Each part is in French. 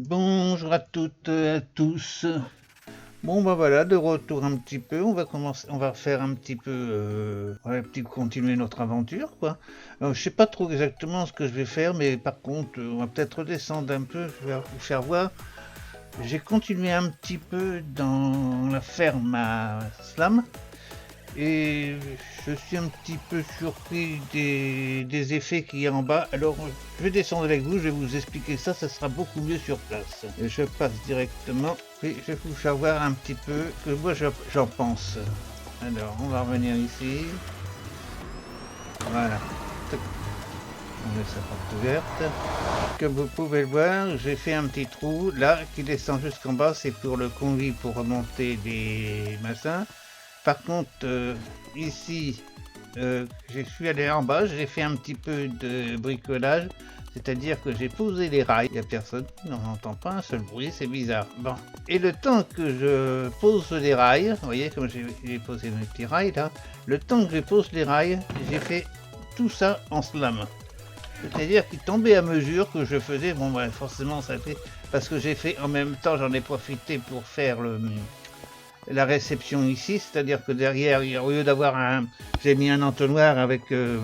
Bonjour à toutes et à tous. Bon bah voilà, de retour un petit peu, on va faire un petit peu, continuer notre aventure quoi. Alors, je sais pas trop exactement ce que je vais faire, mais par contre, on va peut-être redescendre un peu, je vais vous faire voir. J'ai continué un petit peu dans la ferme à Slam. Et je suis un petit peu surpris des effets qu'il y a en bas. Alors, je vais descendre avec vous, je vais vous expliquer ça, ça sera beaucoup mieux sur place. Et je passe directement, et je vais vous faire voir un petit peu que moi j'en pense. Alors, on va revenir ici. Voilà. On laisse la porte ouverte. Comme vous pouvez le voir, j'ai fait un petit trou là qui descend jusqu'en bas, c'est pour le conduit pour remonter des machins. Par contre, ici, je suis allé en bas, j'ai fait un petit peu de bricolage, c'est-à-dire que j'ai posé les rails, il n'y a personne, on n'entend pas un seul bruit, c'est bizarre. Bon, et le temps que je pose les rails, vous voyez comme j'ai posé mes petits rails là, le temps que je pose les rails, j'ai fait tout ça en slam. C'est-à-dire qu'il tombait à mesure que je faisais, bon ben forcément ça fait, parce que j'ai fait en même temps, j'en ai profité pour faire la réception ici, c'est-à-dire que derrière, au lieu d'avoir j'ai mis un entonnoir avec le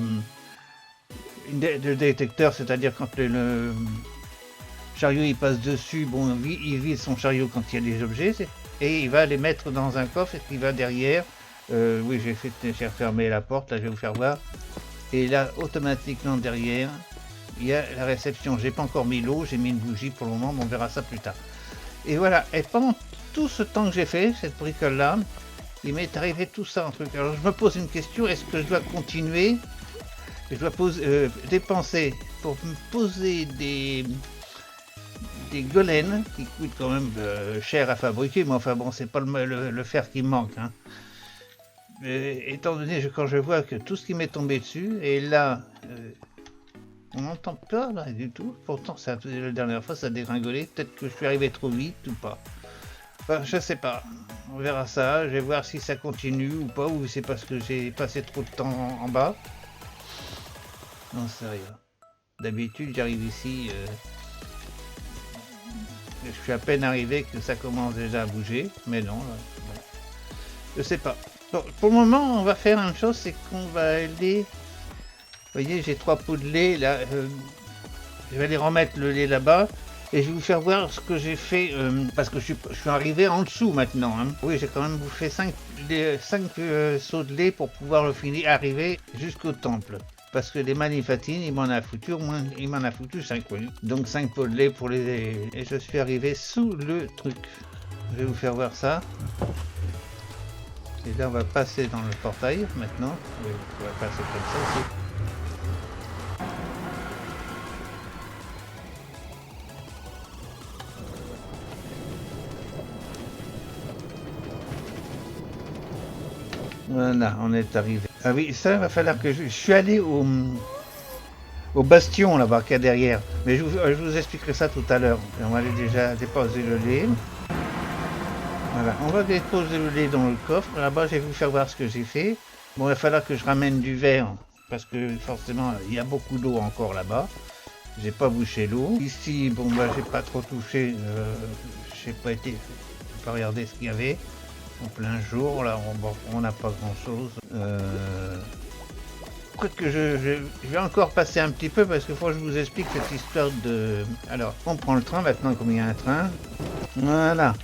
détecteur, c'est-à-dire quand le chariot il passe dessus, bon, il vide son chariot quand il y a des objets, et il va les mettre dans un coffre et qui va derrière. Oui, j'ai refermé la porte, là je vais vous faire voir. Et là, automatiquement derrière, il y a la réception. J'ai pas encore mis l'eau, j'ai mis une bougie pour le moment, mais on verra ça plus tard. Et voilà, et pendant tout ce temps que j'ai fait, cette bricole-là, il m'est arrivé tout ça en truc. Alors je me pose une question, est-ce que je dois continuer? Je dois dépenser pour me poser des golems qui coûtent quand même cher à fabriquer, mais enfin bon, c'est pas le fer qui me manque. Hein. Étant donné quand je vois que tout ce qui m'est tombé dessus, et là, on n'entend pas là du tout. Pourtant, la dernière fois, ça a dégringolé. Peut-être que je suis arrivé trop vite ou pas. Enfin, je sais pas. On verra ça. Je vais voir si ça continue ou pas, ou c'est parce que j'ai passé trop de temps en bas. Non, c'est rien. D'habitude, j'arrive ici. Je suis à peine arrivé que ça commence déjà à bouger. Mais non, bon. Je sais pas. Bon, pour le moment, on va faire une chose, c'est qu'on va aller. Vous voyez, j'ai 3 pots de lait là. Je vais aller remettre le lait là-bas. Et je vais vous faire voir ce que j'ai fait, parce que je suis arrivé en dessous maintenant. Hein. Oui, j'ai quand même bouffé 5 seaux de lait pour pouvoir le finir, arriver jusqu'au temple. Parce que les manifatines, il m'en a foutu au moins, il m'en a foutu 5, oui. Donc 5 pots de lait pour les... Et je suis arrivé sous le truc. Je vais vous faire voir ça. Et là, on va passer dans le portail maintenant. Oui, on va passer comme ça aussi. Voilà, on est arrivé. Ah oui, ça va falloir que je suis allé au bastion là-bas qu'il y a derrière. Mais je vous expliquerai ça tout à l'heure. On va aller déjà déposer le lait. Voilà, on va déposer le lait dans le coffre. Là-bas, je vais vous faire voir ce que j'ai fait. Bon, il va falloir que je ramène du verre parce que forcément, il y a beaucoup d'eau encore là-bas. J'ai pas bouché l'eau. Ici, bon, bah, j'ai pas trop touché. J'ai pas regardé ce qu'il y avait. En plein jour, là, on n'a pas grand-chose. Peut-être que je vais encore passer un petit peu parce qu'il faut que je vous explique cette histoire de... Alors, on prend le train maintenant comme il y a un train. Voilà.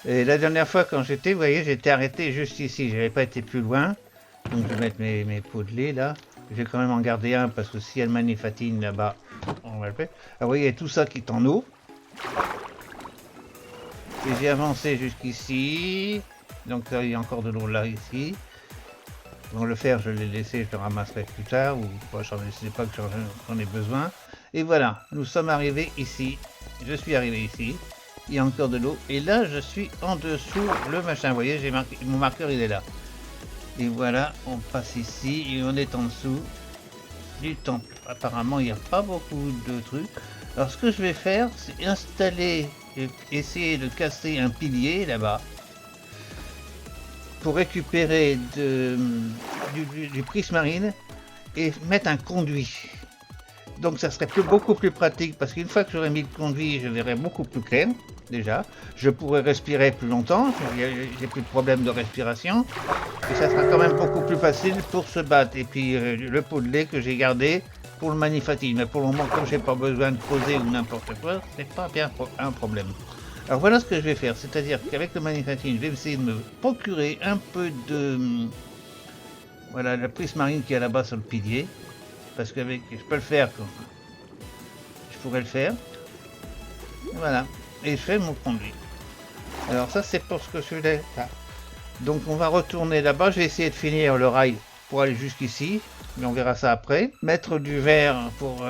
Et la dernière fois quand j'étais, vous voyez, j'étais arrêté juste ici. J'avais pas été plus loin. Donc je vais mettre mes pots de lait là. Je vais quand même en garder un parce que si elle manifatine là-bas, on va le faire. Alors vous voyez tout ça qui est en eau. Et j'ai avancé jusqu'ici. Donc il y a encore de l'eau là ici. Bon, le fer, je l'ai laissé, je le ramasserai plus tard, ou pas, je ne sais pas que j'en ai besoin. Et voilà, nous sommes arrivés ici. Je suis arrivé ici. Il y a encore de l'eau. Et là, je suis en dessous le machin. Vous voyez, mon marqueur, il est là. Et voilà, on passe ici et on est en dessous du temple. Apparemment, il n'y a pas beaucoup de trucs. Alors, ce que je vais faire, c'est installer, essayer de casser un pilier là-bas. Pour récupérer du prismarine et mettre un conduit. Donc ça serait beaucoup plus pratique parce qu'une fois que j'aurais mis le conduit, je verrais beaucoup plus clair déjà. Je pourrais respirer plus longtemps, j'ai plus de problème de respiration. Et ça sera quand même beaucoup plus facile pour se battre. Et puis le pot de lait que j'ai gardé pour le Manifati. Mais pour le moment, comme j'ai pas besoin de poser ou n'importe quoi, c'est pas bien un problème. Alors voilà ce que je vais faire, c'est-à-dire qu'avec le Manifati, je vais essayer de me procurer un peu de... Voilà, la prismarine qui est là-bas sur le pilier. Parce qu'avec, je peux le faire, je pourrais le faire. Voilà, et je fais mon conduit. Alors ça c'est pour ce que je voulais. Donc on va retourner là-bas, je vais essayer de finir le rail pour aller jusqu'ici, mais on verra ça après. Mettre du verre pour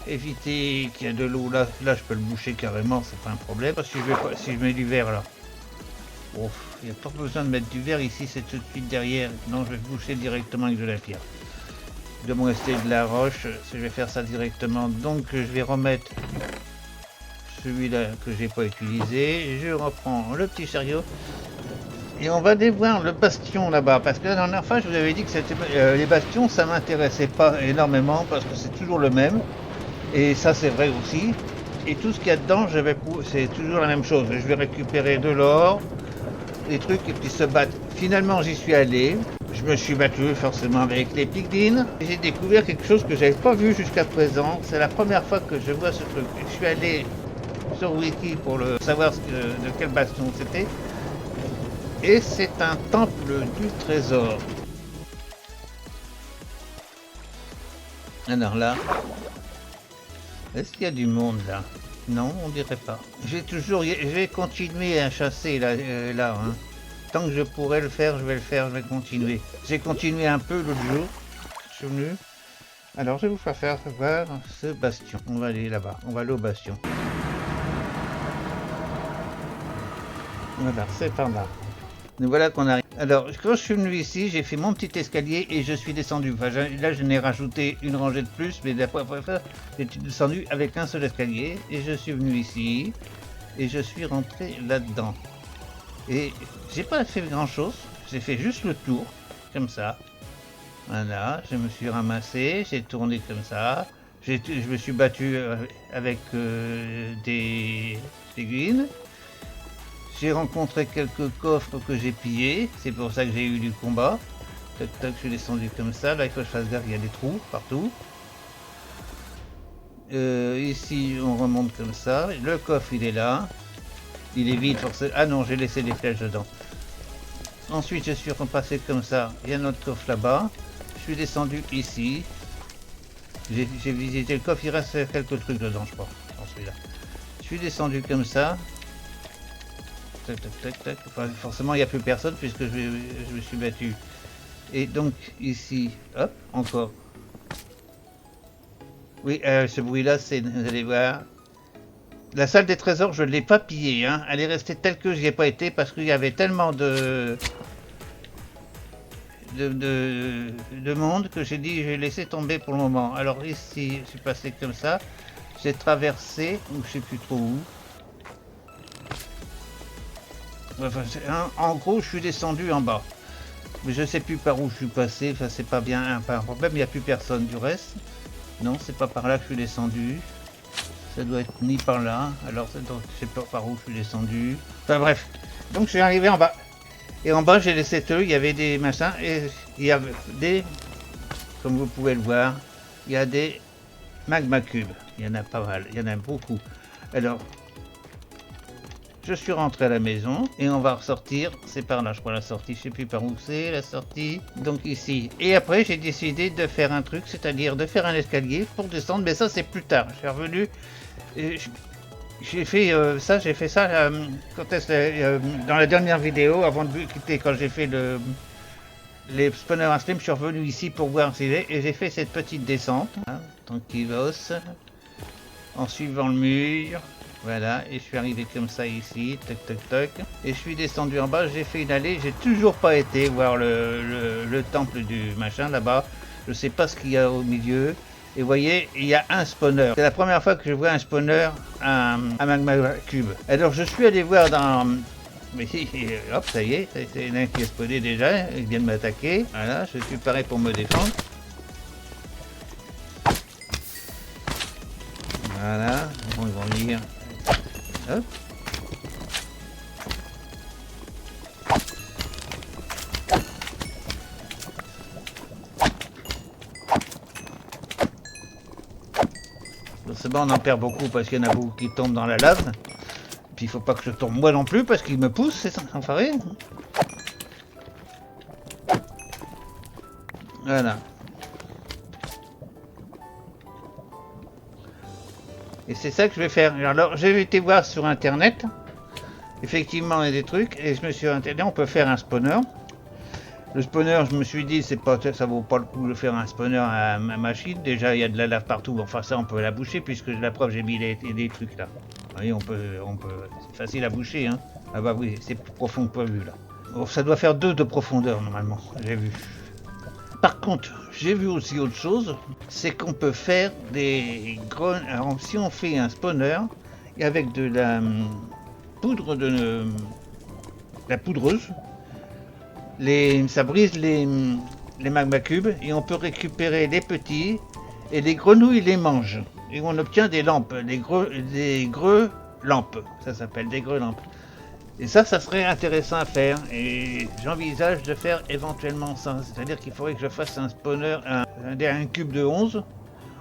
éviter qu'il y ait de l'eau là, je peux le boucher carrément, c'est pas un problème. Si je mets du verre là, il n'y a pas besoin de mettre du verre ici, c'est tout de suite derrière. Non, je vais boucher directement avec de la pierre. De me rester de la roche, je vais faire ça directement. Donc je vais remettre celui-là que j'ai pas utilisé. Je reprends le petit chariot et on va aller voir le bastion là-bas. Parce que la dernière fois, je vous avais dit que c'était les bastions, ça m'intéressait pas énormément parce que c'est toujours le même. Et ça, c'est vrai aussi. Et tout ce qu'il y a dedans, c'est toujours la même chose. Je vais récupérer de l'or, des trucs et puis se battre. Finalement, j'y suis allé. Je me suis battu forcément avec les piglins. J'ai découvert quelque chose que j'avais pas vu jusqu'à présent. C'est la première fois que je vois ce truc. Je suis allé sur Wiki pour savoir de quel bastion c'était. Et c'est un temple du trésor. Alors là, est-ce qu'il y a du monde là? Non, on dirait pas. Je vais continuer à chasser là hein. Tant que je pourrais le faire, je vais continuer. J'ai continué un peu l'autre jour, je suis venu. Alors je vais vous faire voir ce bastion. On va aller là-bas, on va aller au bastion. Voilà, c'est par là. Nous voilà qu'on arrive. Alors, quand je suis venu ici, j'ai fait mon petit escalier et je suis descendu. Enfin, là, je n'ai rajouté une rangée de plus, mais après, j'ai descendu avec un seul escalier et je suis venu ici et je suis rentré là-dedans. Et j'ai pas fait grand chose, j'ai fait juste le tour, comme ça. Voilà, je me suis ramassé, j'ai tourné comme ça. Je me suis battu avec des figurines. J'ai rencontré quelques coffres que j'ai pillés, c'est pour ça que j'ai eu du combat. Tac tac, je suis descendu comme ça, là il faut que je fasse gaffe, il y a des trous partout. Ici on remonte comme ça, le coffre il est là. Il est vide forcément. Ah non, j'ai laissé des flèches dedans. Ensuite je suis repassé comme ça, il y a notre coffre là-bas. Je suis descendu ici. J'ai visité le coffre, il reste quelques trucs dedans je crois, dans celui-là. Je suis descendu comme ça. Tac, tac, tac, tac. Enfin, forcément, il n'y a plus personne puisque je me suis battu. Et donc, ici, hop, encore. Oui, ce bruit-là, c'est, vous allez voir. La salle des trésors, je ne l'ai pas pillée. Hein. Elle est restée telle que j'y ai pas été parce qu'il y avait tellement de monde que j'ai dit, je vais laisser tomber pour le moment. Alors ici, je suis passé comme ça. J'ai traversé, ou je sais plus trop où. Enfin, en gros, je suis descendu en bas. Mais je sais plus par où je suis passé. Enfin, c'est pas bien un problème. Il n'y a plus personne du reste. Non, c'est pas par là que je suis descendu. Ça doit être ni par là. Alors, je sais pas par où je suis descendu. Enfin, bref. Donc, je suis arrivé en bas. Et en bas, j'ai laissé eux. Il y avait des machins. Et il y avait des... Comme vous pouvez le voir, il y a des magma cubes. Il y en a pas mal. Il y en a beaucoup. Alors... Je suis rentré à la maison et on va ressortir, c'est par là je crois la sortie, je sais plus par où c'est la sortie, donc ici. Et après j'ai décidé de faire un truc, c'est-à-dire de faire un escalier pour descendre, mais ça c'est plus tard. Je suis revenu, j'ai fait ça quand dans la dernière vidéo, avant de quitter, quand j'ai fait les spawners à slim, je suis revenu ici pour voir si et j'ai fait cette petite descente, hein, tranquillos, en suivant le mur. Voilà, et je suis arrivé comme ça ici, tac tac tac, et je suis descendu en bas, j'ai fait une allée, j'ai toujours pas été voir le temple du machin là-bas, je sais pas ce qu'il y a au milieu, et vous voyez, il y a un spawner, c'est la première fois que je vois un spawner à magma cube. Alors je suis allé voir dans... Mais hop, ça y est, c'est un qui est spawné déjà, il vient de m'attaquer, voilà, je suis paré pour me défendre. Voilà, bon, ils vont venir. Hop. C'est bon, on en perd beaucoup parce qu'il y en a beaucoup qui tombent dans la lave. Puis il faut pas que je tombe moi non plus parce qu'il me pousse, c'est enfoiré. Voilà. Et c'est ça que je vais faire. Alors j'ai été voir sur internet. Effectivement, il y a des trucs. Et je me suis intéressé, on peut faire un spawner. Le spawner, je me suis dit, c'est pas, ça vaut pas le coup de faire un spawner à ma machine. Déjà, il y a de la lave partout. Enfin, ça, on peut la boucher puisque la preuve, j'ai mis les trucs là. Vous voyez, on peut, c'est facile à boucher, hein. Ah bah oui, c'est plus profond que prévu là. Bon, ça doit faire 2 de profondeur normalement, j'ai vu. Par contre, j'ai vu aussi autre chose, c'est qu'on peut faire des grenades. Alors, si on fait un spawner avec de la poudre de la poudreuse, ça brise les magma cubes et on peut récupérer les petits et les grenouilles les mangent. Et on obtient des lampes, des greux lampes, ça s'appelle des greux lampes. Et ça serait intéressant à faire et j'envisage de faire éventuellement ça. C'est-à-dire qu'il faudrait que je fasse un spawner, un cube de 11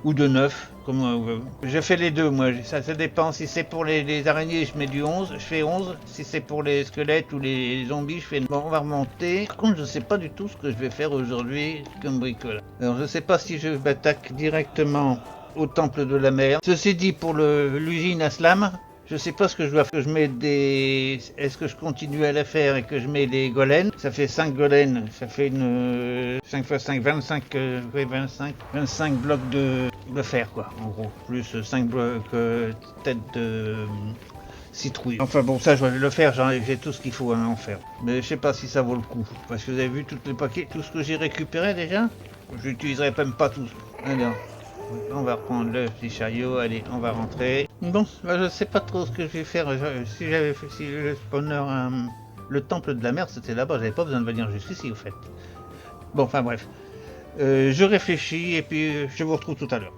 ou de 9, comme on veut. Je fais les deux, moi, ça dépend. Si c'est pour les araignées, je mets du 11, je fais 11. Si c'est pour les squelettes ou les zombies, je fais... Bon, on va remonter. Par contre, je sais pas du tout ce que je vais faire aujourd'hui comme bricolage. Alors, je sais pas si je m'attaque directement au temple de la mer. Ceci dit, pour l'usine à slam, je sais pas ce que je dois faire. Je mets des... Est-ce que je continue à la faire et que je mets les golems? Ça fait 5 golems, ça fait une 5 x 5, 25, oui, 25 blocs de fer, quoi, en gros. Plus 5 blocs têtes de citrouille. Enfin bon, ça je vais le faire, j'ai tout ce qu'il faut à en faire. Mais je sais pas si ça vaut le coup. Parce que vous avez vu tous les paquets, tout ce que j'ai récupéré déjà? Je n'utiliserai même pas tous. Alors... On va reprendre le petit chariot, allez, on va rentrer. Bon, bah, je sais pas trop ce que je vais faire. Si j'avais fait le spawner, le temple de la mer, c'était là-bas, j'avais pas besoin de venir jusqu'ici, au fait. Bon, enfin bref. Je réfléchis et puis je vous retrouve tout à l'heure.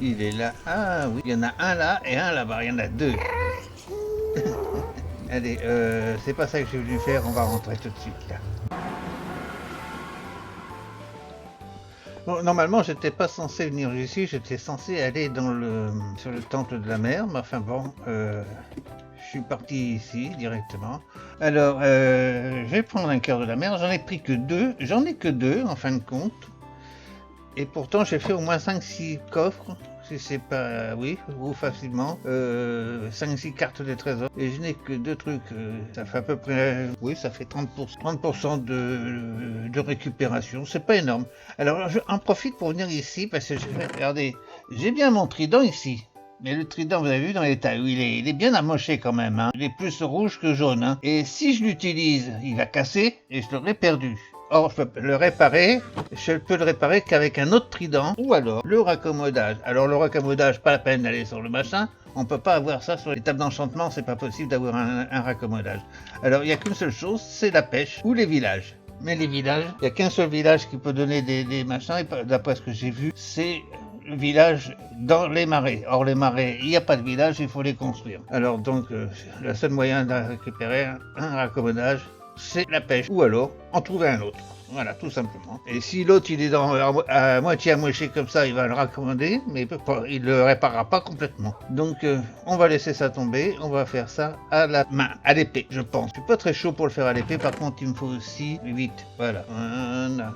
Il est là. Ah oui, il y en a un là et un là-bas, il y en a 2. Allez, c'est pas ça que j'ai voulu faire, on va rentrer tout de suite là. Bon, normalement, j'étais pas censé venir ici, j'étais censé aller sur le temple de la mer, mais enfin bon, je suis parti ici directement. Alors, je vais prendre un cœur de la mer, j'en ai pris que 2, j'en ai que 2 en fin de compte, et pourtant j'ai fait au moins 5-6 coffres, si c'est pas, oui, ou facilement, 5-6 cartes des trésors, et je n'ai que 2 trucs, ça fait à peu près, oui, ça fait 30% de récupération, c'est pas énorme. Alors j'en profite pour venir ici, parce que regardez, j'ai bien mon trident ici. Mais le trident, vous avez vu dans l'état où il est bien amoché quand même, hein. Il est plus rouge que jaune, hein. Et si je l'utilise, il va casser et je l'aurai perdu. Or, je peux le réparer, je peux le réparer qu'avec un autre trident, ou alors le raccommodage. Alors le raccommodage, pas la peine d'aller sur le machin, on peut pas avoir ça sur les tables d'enchantement, c'est pas possible d'avoir un raccommodage. Alors il n'y a qu'une seule chose, c'est la pêche ou les villages. Mais les villages, il n'y a qu'un seul village qui peut donner des machins, et d'après ce que j'ai vu, c'est le village dans les marais. Or les marais, il n'y a pas de village, il faut les construire. Alors donc, le seul moyen de récupérer un raccommodage, c'est la pêche, ou alors en trouver un autre. Voilà, tout simplement. Et si l'autre il est à moitié amoché comme ça, il va le raccommoder, mais il le réparera pas complètement. Donc on va laisser ça tomber, on va faire ça à la main, à l'épée, je pense. Je suis pas très chaud pour le faire à l'épée, par contre il me faut aussi 8. Voilà,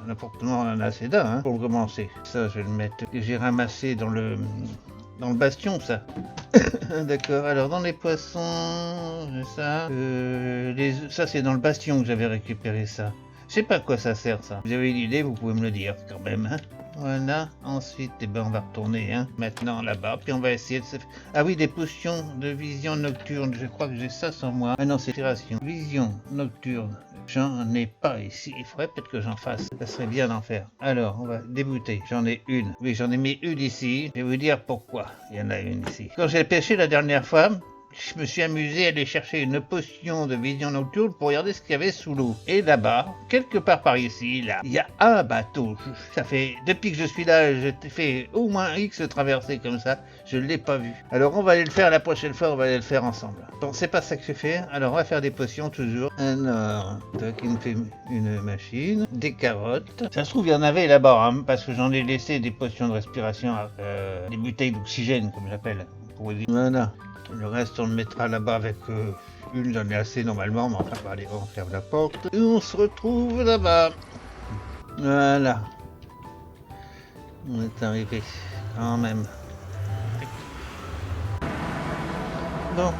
n'importe comment on en a assez d'un, hein, pour commencer. Ça je vais le mettre, que j'ai ramassé dans le bastion, ça. D'accord, alors dans les poissons, ça, ça c'est dans le bastion que j'avais récupéré ça. Je sais pas à quoi ça sert ça. Vous avez une idée, vous pouvez me le dire quand même. Hein. Voilà, ensuite eh ben, on va retourner maintenant là-bas, puis on va essayer de se... Ah oui, des potions de vision nocturne, je crois que j'ai ça sur moi. Ah non, c'est inspiration. Vision nocturne, j'en ai pas ici, il faudrait peut-être que j'en fasse. Ça serait bien d'en faire. Alors, on va débouter, j'en ai une. Oui, j'en ai mis une ici, je vais vous dire pourquoi il y en a une ici. Quand j'ai pêché la dernière fois, je me suis amusé à aller chercher une potion de vision nocturne pour regarder ce qu'il y avait sous l'eau. Et là-bas, quelque part par ici, là, il y a un bateau. Ça fait, depuis que je suis là, j'ai fait au moins X traversées comme ça. Je ne l'ai pas vu. Alors on va aller le faire la prochaine fois, on va aller le faire ensemble. Bon, c'est pas ça que je fais. Alors on va faire des potions toujours. Alors, tac, il me fait une machine, des carottes. Ça se trouve, il y en avait là-bas, hein, parce que j'en ai laissé des potions de respiration, des bouteilles d'oxygène, comme j'appelle. Voilà. Le reste, on le mettra là-bas avec une, j'en ai assez normalement, mais enfin, allez, on ferme la porte. Et on se retrouve là-bas. Voilà. On est arrivé, quand même. Bon.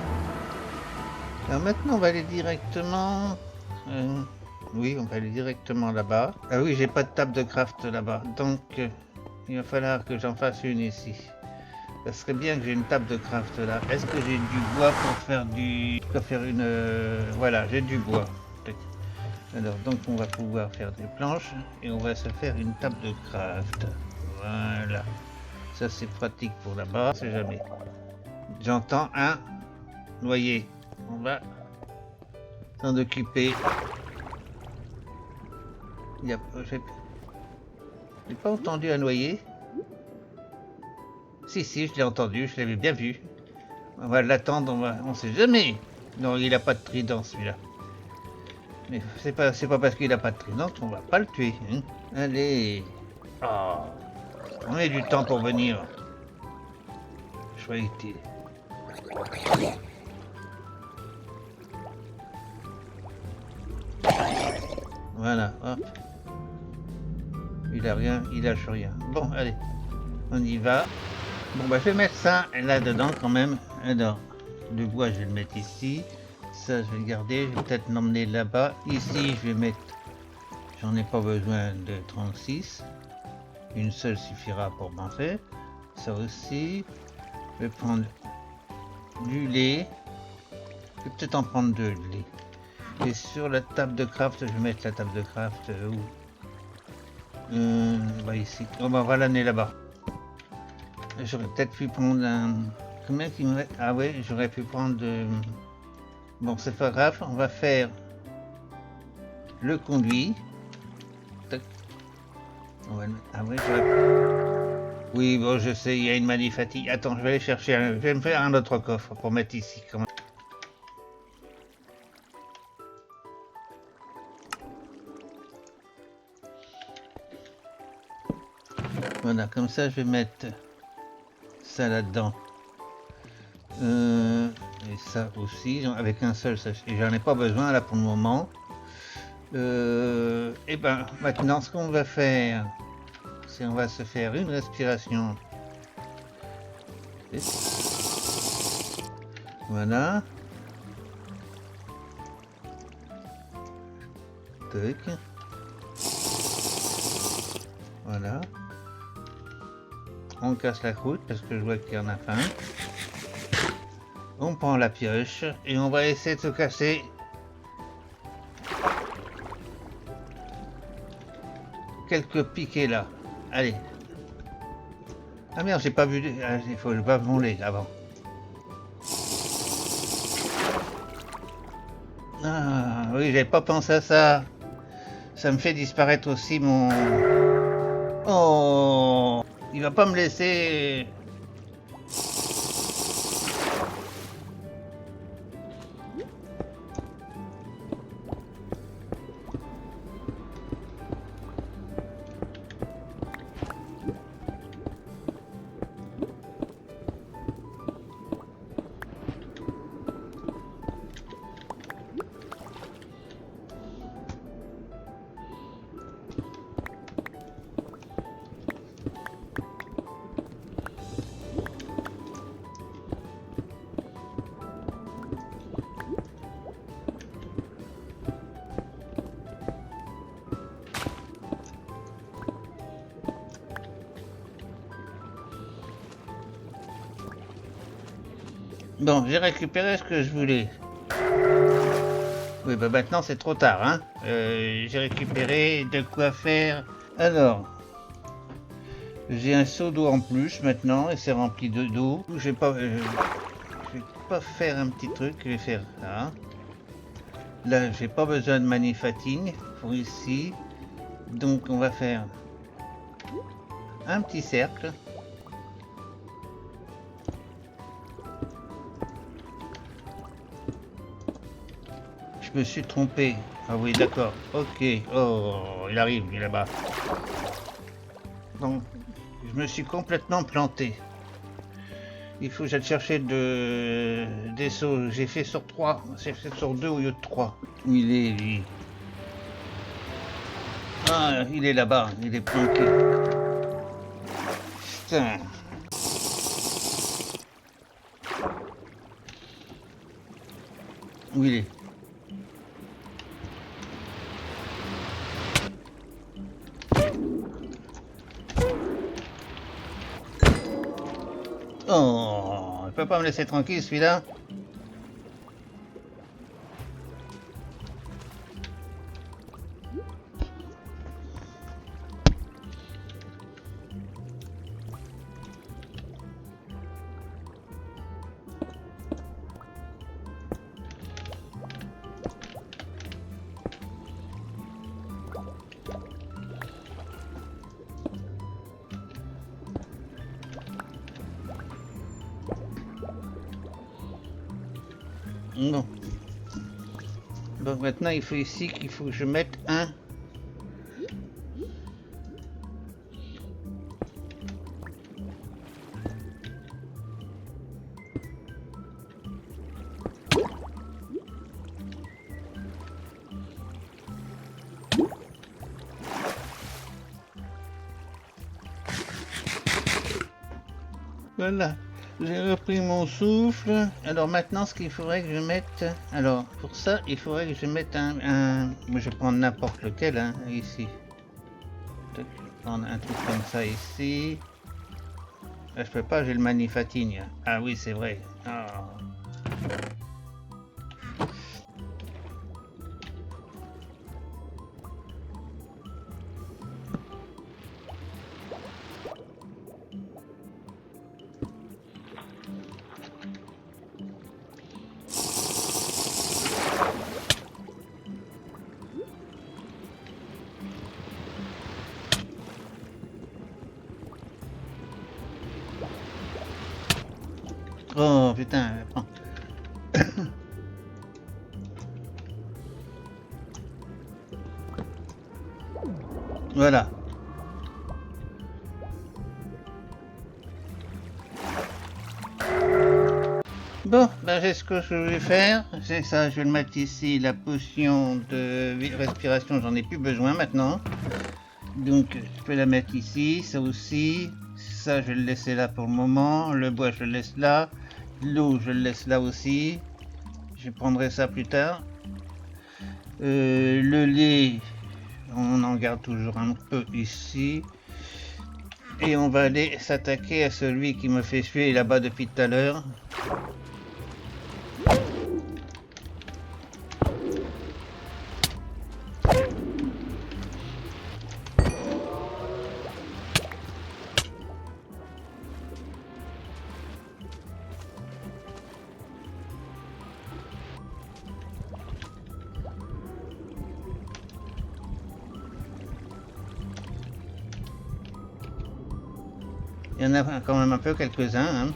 Alors maintenant, on va aller directement... oui, on va aller directement là-bas. Ah oui, j'ai pas de table de craft là-bas, donc il va falloir que j'en fasse une ici. Ça serait bien que j'ai une table de craft là. Est-ce que j'ai du bois pour faire du... Pour faire une... Voilà, j'ai du bois. Alors, donc on va pouvoir faire des planches et on va se faire une table de craft. Voilà. Ça c'est pratique pour là-bas, c'est jamais. J'entends un noyer. On va s'en occuper. J'ai pas entendu un noyer. Si, je l'ai entendu, je l'avais bien vu. On va l'attendre, on sait jamais. Non, il a pas de trident celui-là. Mais c'est pas parce qu'il a pas de trident qu'on va pas le tuer. Hein. Allez. Oh. On a du temps pour venir. Choyé. Voilà, hop. Il a rien, il lâche rien. Bon, allez. On y va. Bon bah je vais mettre ça là-dedans quand même. Alors, le bois je vais le mettre ici. Ça je vais le garder, je vais peut-être l'emmener là-bas. Ici je vais mettre... J'en ai pas besoin de 36. Une seule suffira pour m'en faire. Ça aussi. Je vais prendre du lait. Je vais peut-être en prendre deux de lait. Et sur la table de craft, je vais mettre la table de craft où bah ici. On va l'amener là-bas. J'aurais peut-être pu prendre un... Combien qu'il me reste? Ah ouais, j'aurais pu prendre de... Bon, c'est pas grave, on va faire le conduit. Tac. On va... Ah ouais, j'aurais... Oui, bon, je sais, il y a une manifatigue. Attends, je vais aller chercher un... Je vais me faire un autre coffre pour mettre ici, quand même. Voilà, comme ça, je vais mettre ça là-dedans. Et ça aussi, avec un seul sachet. J'en ai pas besoin là pour le moment. Et ben maintenant, ce qu'on va faire, c'est on va se faire une respiration. Voilà. Tac. Voilà. On casse la croûte parce que je vois qu'il y en a faim. On prend la pioche et on va essayer de se casser quelques piquets là. Allez. Ah merde, j'ai pas vu. Ah, il faut pas mon lait avant. Ah oui, j'avais pas pensé à ça. Ça me fait disparaître aussi mon... Oh, il va pas me laisser... Bon, j'ai récupéré ce que je voulais. Oui, bah maintenant c'est trop tard, hein. J'ai récupéré de quoi faire. Alors, j'ai un seau d'eau en plus maintenant et c'est rempli d'eau. J'ai pas... pas faire un petit truc, je vais faire ça. Là, j'ai pas besoin de manufacturing pour ici. Donc, on va faire un petit cercle. Je me suis trompé. Ah oui, d'accord. Ok. Oh, il arrive, il est là-bas. Donc, je me suis complètement planté. Il faut que j'aille chercher des sauts. J'ai fait sur 3. J'ai fait sur 2 au lieu de 3. Où il est, lui? Ah, il est là-bas. Il est planqué. Putain. Où il est? Oh, il peut pas me laisser tranquille celui-là. Non. Donc maintenant il faut ici qu'il faut que je mette un. Voilà, j'ai repris mon souffle. Alors maintenant, ce qu'il faudrait que je mette... Alors, pour ça, il faudrait que je mette Moi, je vais prendre n'importe lequel, hein, ici. Je vais prendre un truc comme ça ici. Là, je peux pas, j'ai le manufacturing. Ah oui, c'est vrai. Ah. Oh putain, prends. Voilà. Bon, ben c'est ce que je vais faire. C'est ça, je vais le mettre ici. La potion de respiration, j'en ai plus besoin maintenant. Donc, je peux la mettre ici, ça aussi. Ça, je vais le laisser là pour le moment. Le bois, je le laisse là. L'eau, je le laisse là aussi. Je prendrai ça plus tard. Le lait, on en garde toujours un peu ici. Et on va aller s'attaquer à celui qui me fait suer là-bas depuis tout à l'heure. Il y en a quand même un peu quelques-uns. Hein.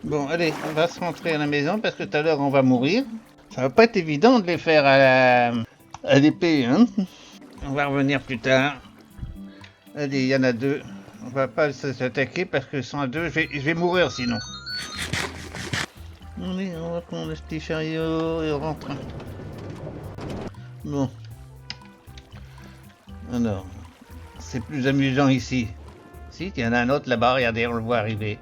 Bon, allez, on va se rentrer à la maison parce que tout à l'heure on va mourir. Ça va pas être évident de les faire à l'épée. Hein. On va revenir plus tard. Allez, il y en a deux. On va pas s'attaquer parce que sans deux, je vais mourir sinon. Allez, on va prendre le petit chariot et on rentre. Bon. Alors, c'est plus amusant ici. Si, il y en a un autre là-bas, regardez, on le voit arriver.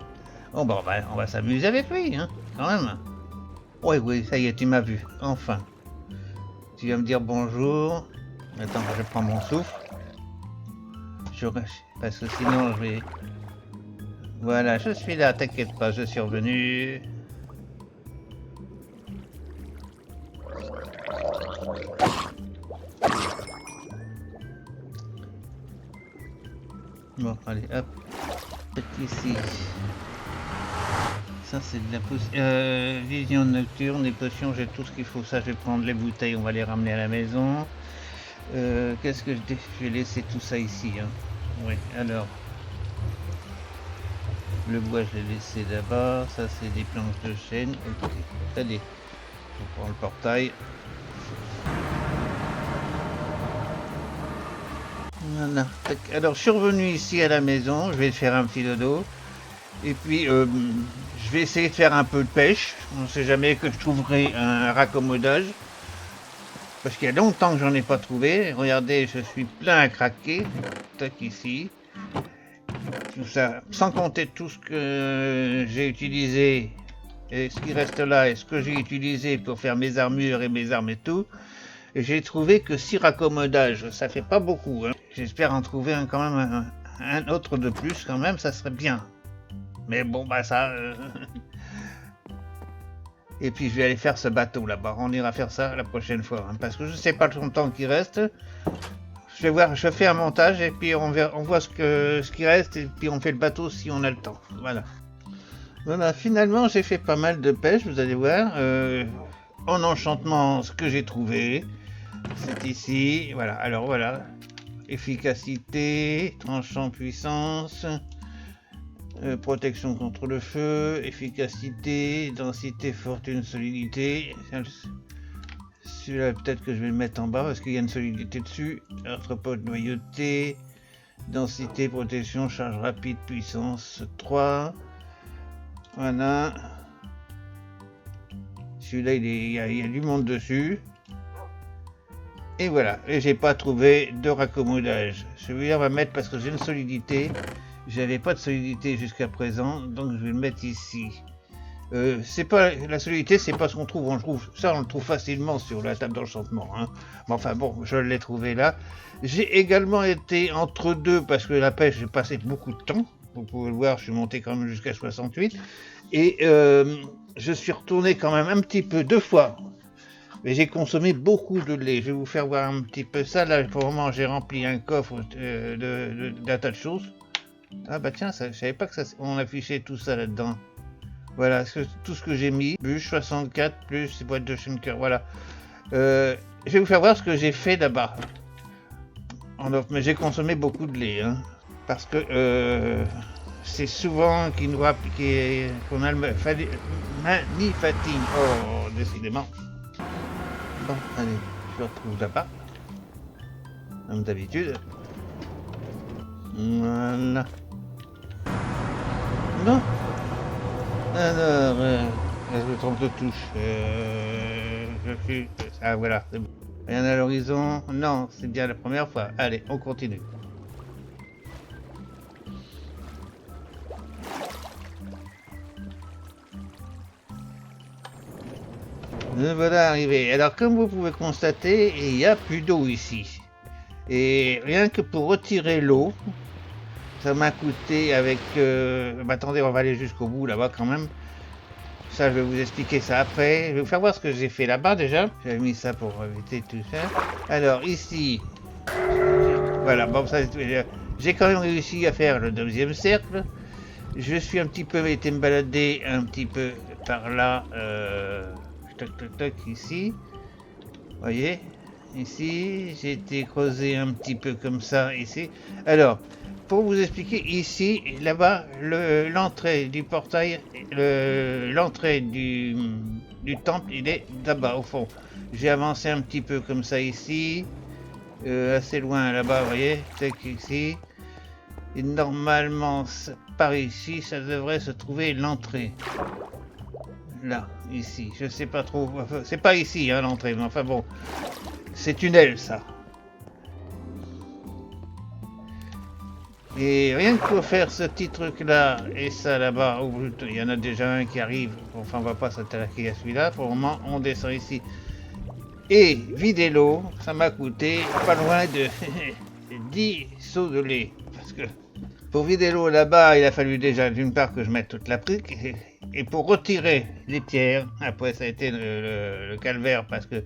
Oh bon, on va s'amuser avec lui, hein, quand même. Oui, oui, ça y est, tu m'as vu, enfin. Tu vas me dire bonjour. Attends, je prends mon souffle. Parce que sinon, je vais... Voilà, je suis là, t'inquiète pas, je suis revenu. Bon, allez, hop. Ici. Ça, c'est de la vision nocturne, des potions, j'ai tout ce qu'il faut. Ça, je vais prendre les bouteilles, on va les ramener à la maison. Qu'est-ce que je vais laisser tout ça ici, hein. Oui, alors. Le bois, je l'ai laissé là-bas. Ça, c'est des planches de chêne. Ok, allez. On prend le portail. Voilà. Alors, je suis revenu ici à la maison. Je vais faire un petit dodo. Et puis, je vais essayer de faire un peu de pêche. On ne sait jamais que je trouverai un raccommodage. Parce qu'il y a longtemps que j'en ai pas trouvé. Regardez, je suis plein à craquer. Tac, ici. Tout ça, sans compter tout ce que j'ai utilisé. Et ce qui reste là, et ce que j'ai utilisé pour faire mes armures et mes armes et tout. Et j'ai trouvé que 6 raccommodages. Ça fait pas beaucoup, hein. J'espère en trouver quand même un autre de plus, quand même, ça serait bien. Mais bon, bah ça... Et puis je vais aller faire ce bateau là-bas. On ira faire ça la prochaine fois. Hein, parce que je sais pas le temps qui reste. Je vais voir, je fais un montage et puis on voit ce qui reste. Et puis on fait le bateau si on a le temps. Voilà. Voilà, finalement j'ai fait pas mal de pêche, vous allez voir. En enchantement, ce que j'ai trouvé. C'est ici. Voilà, alors voilà. Efficacité, tranchant puissance. Protection contre le feu, efficacité, densité, fortune, solidité. Celui-là, peut-être que je vais le mettre en bas parce qu'il y a une solidité dessus. Arthropode, noyauté, densité, protection, charge rapide, puissance 3. Voilà. Celui-là, il y a du monde dessus. Et voilà. Et j'ai pas trouvé de raccommodage. Celui-là, on va mettre parce que j'ai une solidité. J'avais pas de solidité jusqu'à présent, donc je vais le mettre ici. C'est pas la solidité, c'est pas ce qu'on trouve. On le trouve facilement sur la table d'enchantement. Hein. Mais enfin bon, je l'ai trouvé là. J'ai également été entre deux parce que la pêche, j'ai passé beaucoup de temps. Vous pouvez le voir, je suis monté quand même jusqu'à 68. Et je suis retourné quand même un petit peu 2 fois. Mais j'ai consommé beaucoup de lait. Je vais vous faire voir un petit peu ça. Là, pour le moment, j'ai rempli un coffre d'un tas de choses. Ah bah tiens, je savais pas que on affichait tout ça là-dedans. Voilà, tout ce que j'ai mis. Bûche 64 plus boîte de Schenker, voilà. Je vais vous faire voir ce que j'ai fait là-bas. Mais j'ai consommé beaucoup de lait, hein, parce que c'est souvent qu'on a le manifatigue. Oh, décidément. Bon, allez, je le retrouve là-bas. Comme d'habitude. Voilà. Non. Alors, je me trompe de touche. Je suis... Ah voilà, c'est bon. Rien à l'horizon. Non, c'est bien la première fois. Allez, on continue. Nous voilà arrivés. Alors, comme vous pouvez constater, il n'y a plus d'eau ici. Et rien que pour retirer l'eau, ça m'a coûté avec... attendez, on va aller jusqu'au bout là-bas quand même. Ça, je vais vous expliquer ça après. Je vais vous faire voir ce que j'ai fait là-bas déjà. J'avais mis ça pour éviter tout ça. Alors, ici... Voilà, bon, ça, j'ai quand même réussi à faire le 2e cercle. Je suis un petit peu été me balader un petit peu par là. Toc, toc, toc, ici. Vous voyez? Ici, j'ai été creusé un petit peu comme ça, ici. Alors, pour vous expliquer, ici, là-bas, l'entrée du portail, l'entrée du temple, il est là-bas, au fond. J'ai avancé un petit peu comme ça ici, assez loin là-bas, vous voyez, c'est ici. Et normalement, par ici, ça devrait se trouver l'entrée. Là, ici, je sais pas trop, c'est pas ici, hein, l'entrée, mais enfin bon, c'est tunnel, ça. Et rien que pour faire ce petit truc là et ça là-bas, il y en a déjà un qui arrive, enfin on va pas s'attaquer à celui-là, pour le moment on descend ici. Et vider l'eau, ça m'a coûté pas loin de 10 seaux de lait. Parce que pour vider l'eau là-bas, il a fallu déjà d'une part que je mette toute la brique, et pour retirer les pierres, après ça a été le calvaire parce que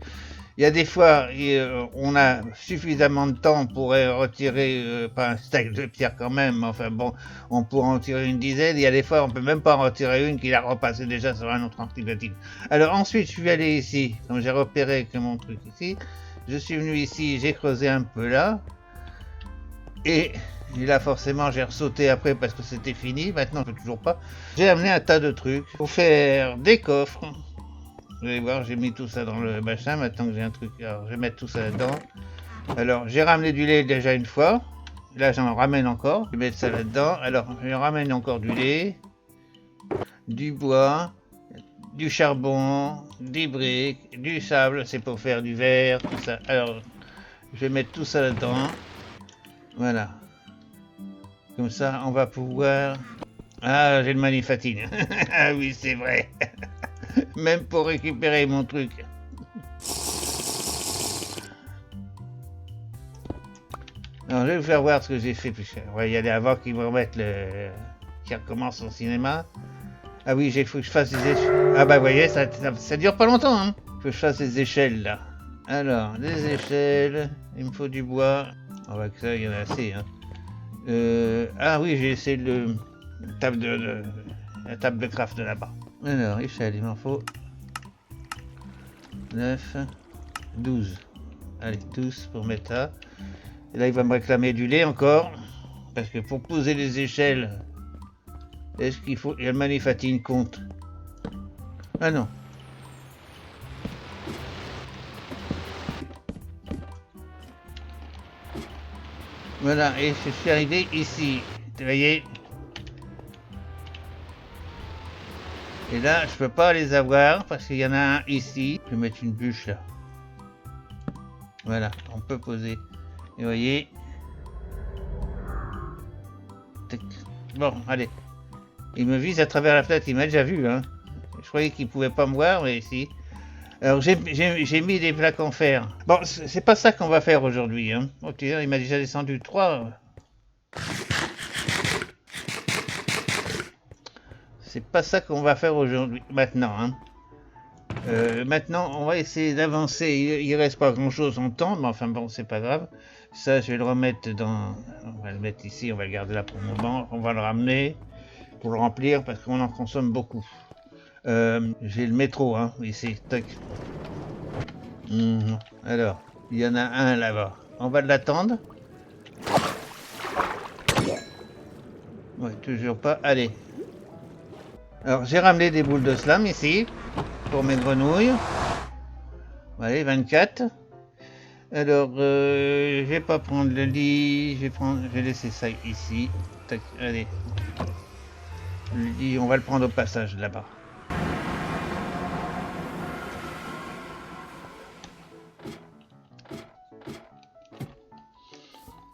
Il y a des fois, on a suffisamment de temps pour retirer, pas un stack de pierre quand même, mais enfin bon, on pourra en tirer une dizaine. Il y a des fois, on peut même pas en retirer une qui a repassé déjà sur un autre antibatique. Alors ensuite, je suis allé ici, comme j'ai repéré que mon truc ici, je suis venu ici, j'ai creusé un peu là, et là forcément j'ai ressauté après parce que c'était fini, maintenant je peux toujours pas. J'ai amené un tas de trucs pour faire des coffres. Vous allez voir, j'ai mis tout ça dans le machin, maintenant que j'ai un truc, alors je vais mettre tout ça là-dedans. Alors j'ai ramené du lait déjà une fois, là j'en ramène encore, je vais mettre ça là-dedans. Alors je ramène encore du lait, du bois, du charbon, des briques, du sable, c'est pour faire du verre, tout ça. Alors je vais mettre tout ça là-dedans, voilà. Comme ça on va pouvoir... Ah, j'ai le manifatine. Ah oui, c'est vrai. Même pour récupérer mon truc. Alors, je vais vous faire voir ce que j'ai fait. On va y aller avant qu'ils me remettent le... qui recommence son cinéma. Ah oui, il faut que je fasse des échelles. Ah bah, vous voyez, ça dure pas longtemps, hein. Faut que je fasse des échelles, là. Alors, des échelles. Il me faut du bois. On va que ça, il y en a assez, hein. Ah oui, j'ai essayé la table de craft de là-bas. Alors, échelle, il m'en faut 9, 12. Allez, 12 pour mettre ça. Et là, il va me réclamer du lait encore. Parce que pour poser les échelles, est-ce qu'il faut... Il y a le manifatine compte. Ah non. Voilà, et je suis arrivé ici. Vous voyez? Et là, je peux pas les avoir parce qu'il y en a un ici. Je vais mettre une bûche là. Voilà, on peut poser. Et vous voyez? Bon, allez. Il me vise à travers la fenêtre, il m'a déjà vu, hein. Je croyais qu'il pouvait pas me voir, mais si. Alors j'ai mis des plaques en fer. Bon, c'est pas ça qu'on va faire aujourd'hui, hein. Ok, il m'a déjà descendu 3. C'est pas ça qu'on va faire aujourd'hui, maintenant, hein. Maintenant, on va essayer d'avancer. Il reste pas grand chose en temps, mais enfin bon, c'est pas grave. Ça, je vais le remettre dans... On va le mettre ici, on va le garder là pour le moment. On va le ramener pour le remplir parce qu'on en consomme beaucoup. J'ai le métro, hein, ici. Tac. Alors, il y en a un là-bas. On va l'attendre. Ouais, toujours pas. Allez. Alors, j'ai ramené des boules de slam ici pour mes grenouilles. Allez, 24. Alors, je vais pas prendre le lit. Je vais laisser ça ici. Tac, allez. Le lit, on va le prendre au passage là-bas.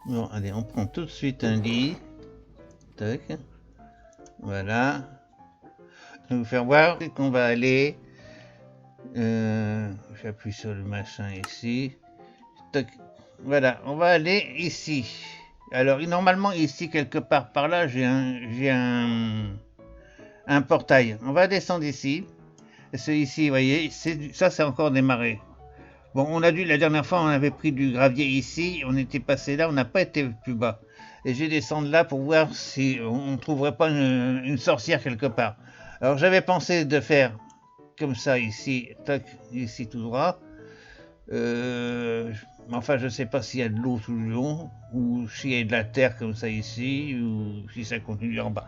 Bon, allez, on prend tout de suite un lit. Tac. Voilà. Je vais vous faire voir qu'on va aller. J'appuie sur le machin ici. Tac. Voilà, on va aller ici. Alors, normalement, ici, quelque part par là, j'ai un portail. On va descendre ici. C'est ici, vous voyez, ça, c'est encore démarré. Bon, la dernière fois, on avait pris du gravier ici, on était passé là, on n'a pas été plus bas. Et je vais descendre là pour voir si on ne trouverait pas une sorcière quelque part. Alors, j'avais pensé de faire comme ça ici, tac, ici tout droit. Enfin, je ne sais pas s'il y a de l'eau tout le long, ou s'il y a de la terre comme ça ici, ou si ça continue en bas.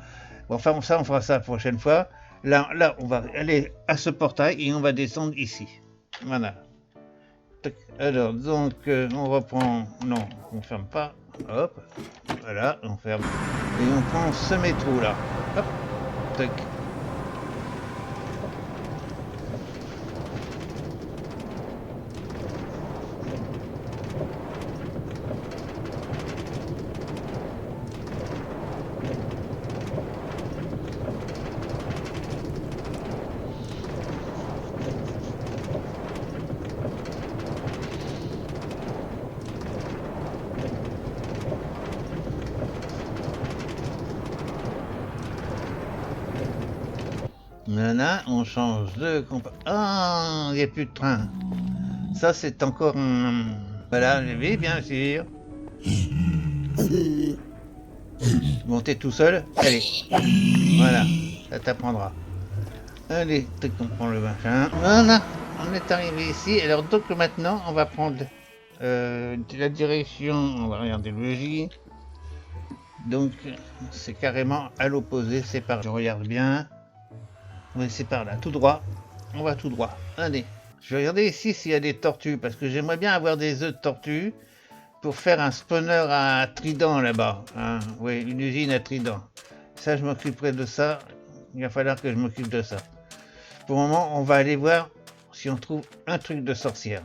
Bon, enfin, ça, on fera ça la prochaine fois. Là, on va aller à ce portail et on va descendre ici. Voilà. Alors, donc, on reprend... Non, on ferme pas. Hop. Voilà, on ferme. Et on prend ce métro-là. Hop. Tac. Voilà, on change de compas. Ah, il n'y a plus de train. Ça, c'est encore un... Voilà, oui, bien sûr. Monter tout seul. Allez. Voilà, ça t'apprendra. Allez, on prend le machin. Voilà, on est arrivé ici. Alors donc maintenant, on va prendre la direction. On va regarder le J. Donc c'est carrément à l'opposé. C'est par là. Je regarde bien. Oui, c'est par là, tout droit. On va tout droit. Allez. Je vais regarder ici s'il y a des tortues, parce que j'aimerais bien avoir des œufs de tortue pour faire un spawner à trident là-bas. Hein. Oui, une usine à trident. Ça, je m'occuperai de ça. Il va falloir que je m'occupe de ça. Pour le moment, on va aller voir si on trouve un truc de sorcière.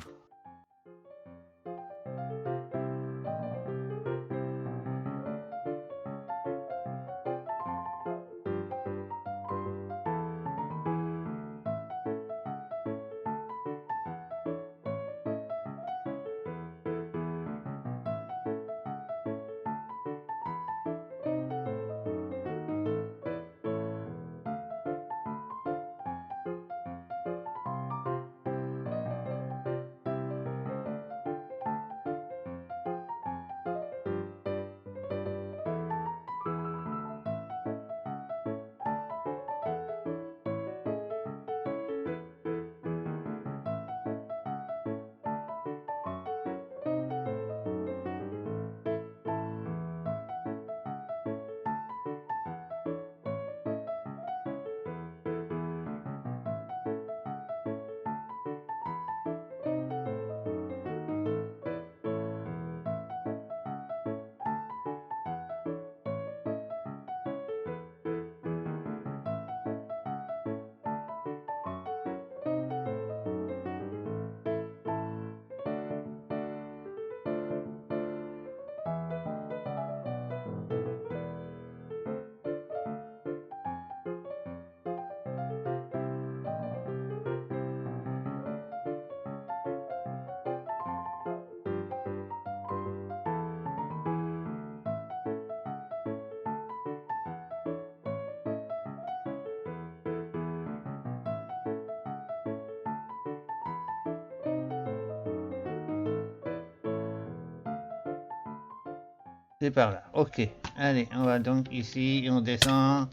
C'est par là. Ok. Allez, on va donc ici, on descend.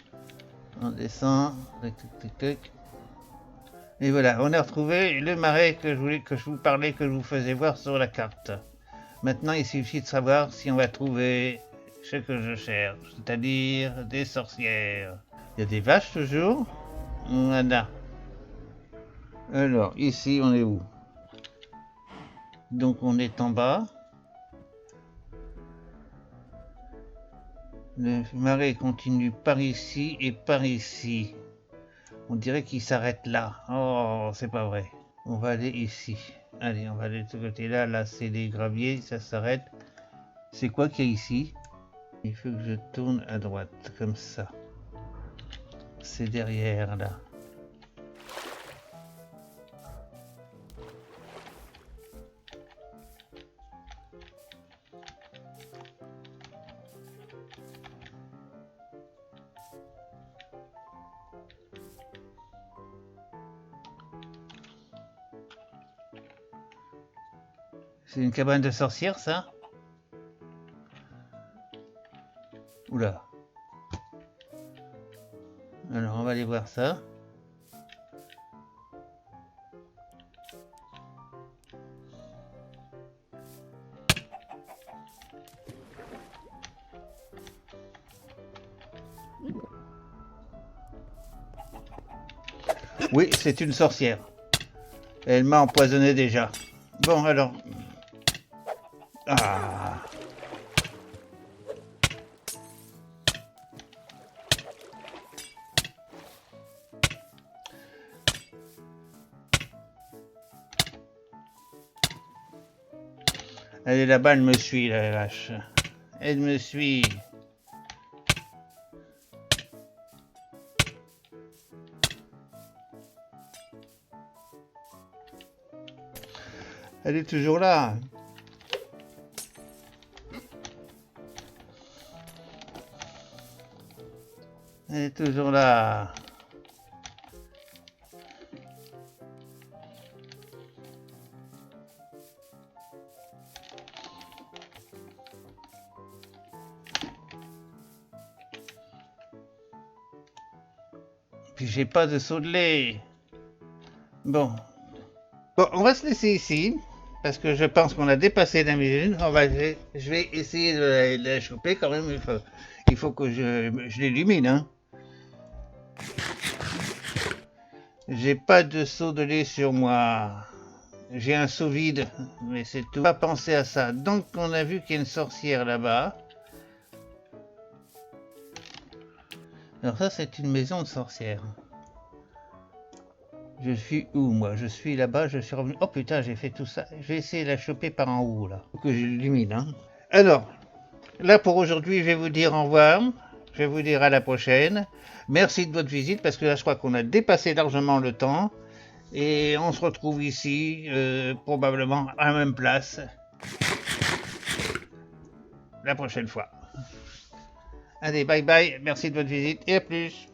On descend. Tic, tic, tic. Et voilà, on a retrouvé le marais que je vous parlais, que je vous faisais voir sur la carte. Maintenant, il suffit de savoir si on va trouver ce que je cherche, c'est-à-dire des sorcières. Il y a des vaches toujours. Voilà. Alors, ici, on est où? Donc, on est en bas. Le marais continue par ici et par ici. On dirait qu'il s'arrête là. Oh, c'est pas vrai. On va aller ici. Allez, on va aller de ce côté-là. Là, c'est des graviers, ça s'arrête. C'est quoi qu'il y a ici? Il faut que je tourne à droite, comme ça. C'est derrière, là. C'est une cabane de sorcières, ça? Oula. Alors, on va aller voir ça. Oui, c'est une sorcière. Elle m'a empoisonné déjà. Bon, alors... Ah. Elle est là-bas, elle me suit, la vache. Elle me suit. Elle est toujours là. Elle est toujours là. Puis j'ai pas de seau de lait. Bon. Bon, on va se laisser ici. Parce que je pense qu'on a dépassé la minute. Je vais essayer de la choper quand même. Il faut que je l'illumine. Hein. J'ai pas de seau de lait sur moi. J'ai un seau vide, mais c'est tout. Pas penser à ça. Donc on a vu qu'il y a une sorcière là-bas. Alors ça c'est une maison de sorcière. Je suis où moi? Je suis là-bas, je suis revenu. Oh putain, j'ai fait tout ça. Je vais essayer de la choper par en haut là. Faut que j'illumine. Hein. Alors, là pour aujourd'hui, je vais vous dire au revoir. Je vais vous dire à la prochaine. Merci de votre visite parce que là je crois qu'on a dépassé largement le temps. Et on se retrouve ici, probablement à la même place, la prochaine fois. Allez, bye bye, merci de votre visite et à plus.